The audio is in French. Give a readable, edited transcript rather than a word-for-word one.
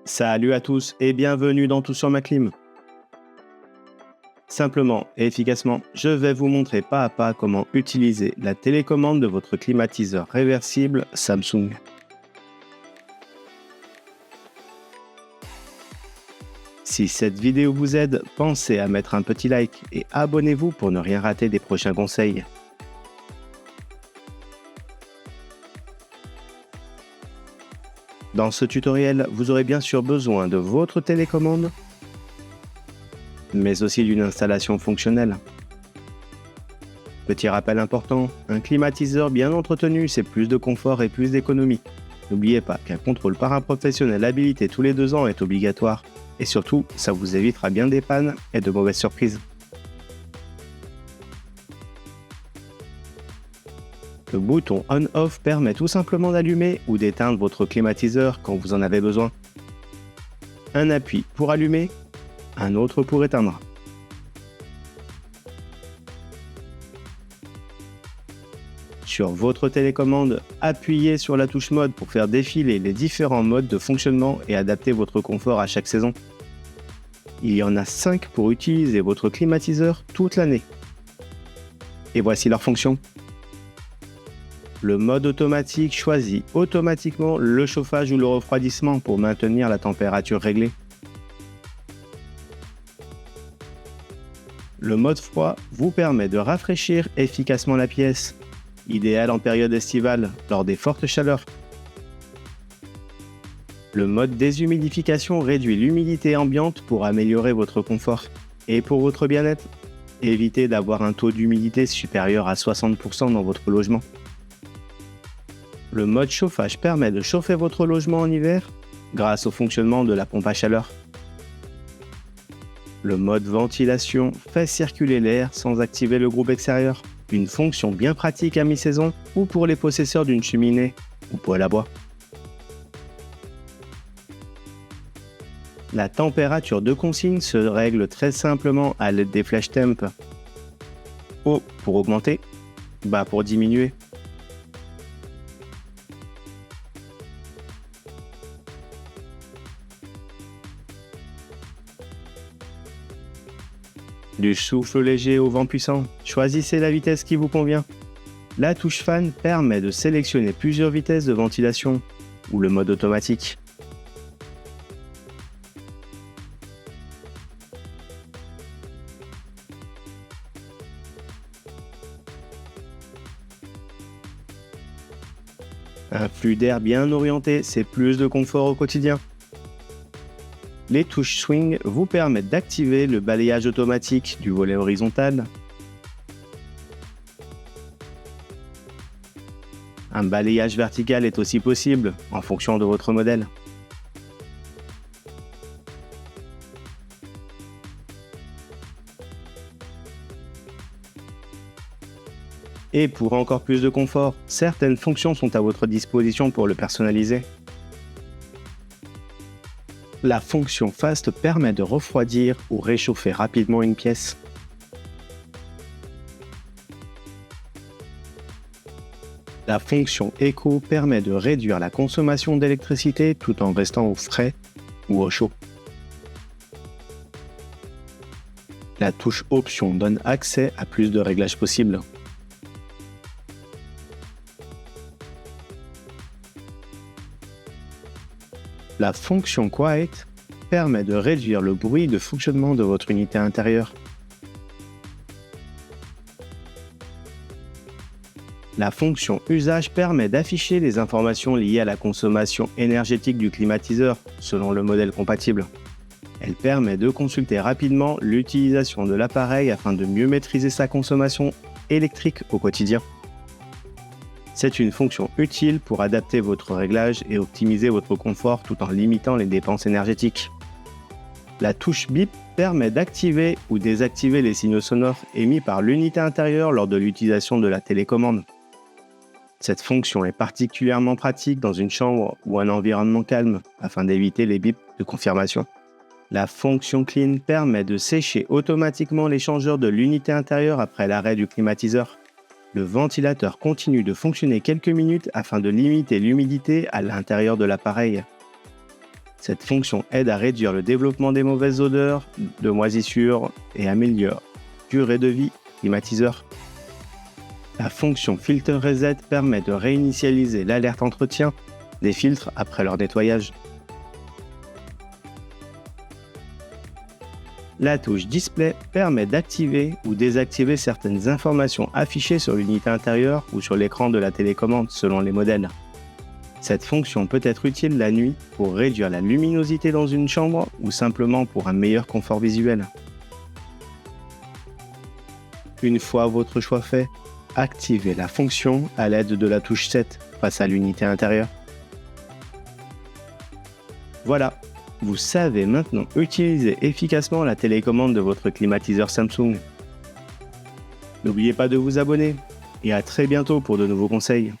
Salut à tous et bienvenue dans Tout sur ma clim. Simplement et efficacement, je vais vous montrer pas à pas comment utiliser la télécommande de votre climatiseur réversible Samsung. Si cette vidéo vous aide, pensez à mettre un petit like et abonnez-vous pour ne rien rater des prochains conseils. Dans ce tutoriel, vous aurez bien sûr besoin de votre télécommande, mais aussi d'une installation fonctionnelle. Petit rappel important, un climatiseur bien entretenu, c'est plus de confort et plus d'économie. N'oubliez pas qu'un contrôle par un professionnel habilité tous les 2 ans est obligatoire. Et surtout, ça vous évitera bien des pannes et de mauvaises surprises. Le bouton On/Off permet tout simplement d'allumer ou d'éteindre votre climatiseur quand vous en avez besoin. Un appui pour allumer, un autre pour éteindre. Sur votre télécommande, appuyez sur la touche mode pour faire défiler les différents modes de fonctionnement et adapter votre confort à chaque saison. Il y en a 5 pour utiliser votre climatiseur toute l'année. Et voici leurs fonctions. Le mode automatique choisit automatiquement le chauffage ou le refroidissement pour maintenir la température réglée. Le mode froid vous permet de rafraîchir efficacement la pièce, idéal en période estivale lors des fortes chaleurs. Le mode déshumidification réduit l'humidité ambiante pour améliorer votre confort. Et pour votre bien-être, évitez d'avoir un taux d'humidité supérieur à 60% dans votre logement. Le mode chauffage permet de chauffer votre logement en hiver grâce au fonctionnement de la pompe à chaleur. Le mode ventilation fait circuler l'air sans activer le groupe extérieur. Une fonction bien pratique à mi-saison ou pour les possesseurs d'une cheminée ou poêle à bois. La température de consigne se règle très simplement à l'aide des flash temp. Haut pour augmenter, bas pour diminuer. Du souffle léger au vent puissant, choisissez la vitesse qui vous convient. La touche fan permet de sélectionner plusieurs vitesses de ventilation ou le mode automatique. Un flux d'air bien orienté, c'est plus de confort au quotidien. Les touches swing vous permettent d'activer le balayage automatique du volet horizontal. Un balayage vertical est aussi possible en fonction de votre modèle. Et pour encore plus de confort, certaines fonctions sont à votre disposition pour le personnaliser. La fonction Fast permet de refroidir ou réchauffer rapidement une pièce. La fonction Eco permet de réduire la consommation d'électricité tout en restant au frais ou au chaud. La touche Option donne accès à plus de réglages possibles. La fonction Quiet permet de réduire le bruit de fonctionnement de votre unité intérieure. La fonction Usage permet d'afficher les informations liées à la consommation énergétique du climatiseur selon le modèle compatible. Elle permet de consulter rapidement l'utilisation de l'appareil afin de mieux maîtriser sa consommation électrique au quotidien. C'est une fonction utile pour adapter votre réglage et optimiser votre confort tout en limitant les dépenses énergétiques. La touche Bip permet d'activer ou désactiver les signaux sonores émis par l'unité intérieure lors de l'utilisation de la télécommande. Cette fonction est particulièrement pratique dans une chambre ou un environnement calme afin d'éviter les bips de confirmation. La fonction Clean permet de sécher automatiquement l'échangeur de l'unité intérieure après l'arrêt du climatiseur. Le ventilateur continue de fonctionner quelques minutes afin de limiter l'humidité à l'intérieur de l'appareil. Cette fonction aide à réduire le développement des mauvaises odeurs, de moisissures et améliore la durée de vie du climatiseur. La fonction Filter Reset permet de réinitialiser l'alerte entretien des filtres après leur nettoyage. La touche Display permet d'activer ou désactiver certaines informations affichées sur l'unité intérieure ou sur l'écran de la télécommande selon les modèles. Cette fonction peut être utile la nuit pour réduire la luminosité dans une chambre ou simplement pour un meilleur confort visuel. Une fois votre choix fait, activez la fonction à l'aide de la touche 7 face à l'unité intérieure. Voilà, vous savez maintenant utiliser efficacement la télécommande de votre climatiseur Samsung. N'oubliez pas de vous abonner et à très bientôt pour de nouveaux conseils.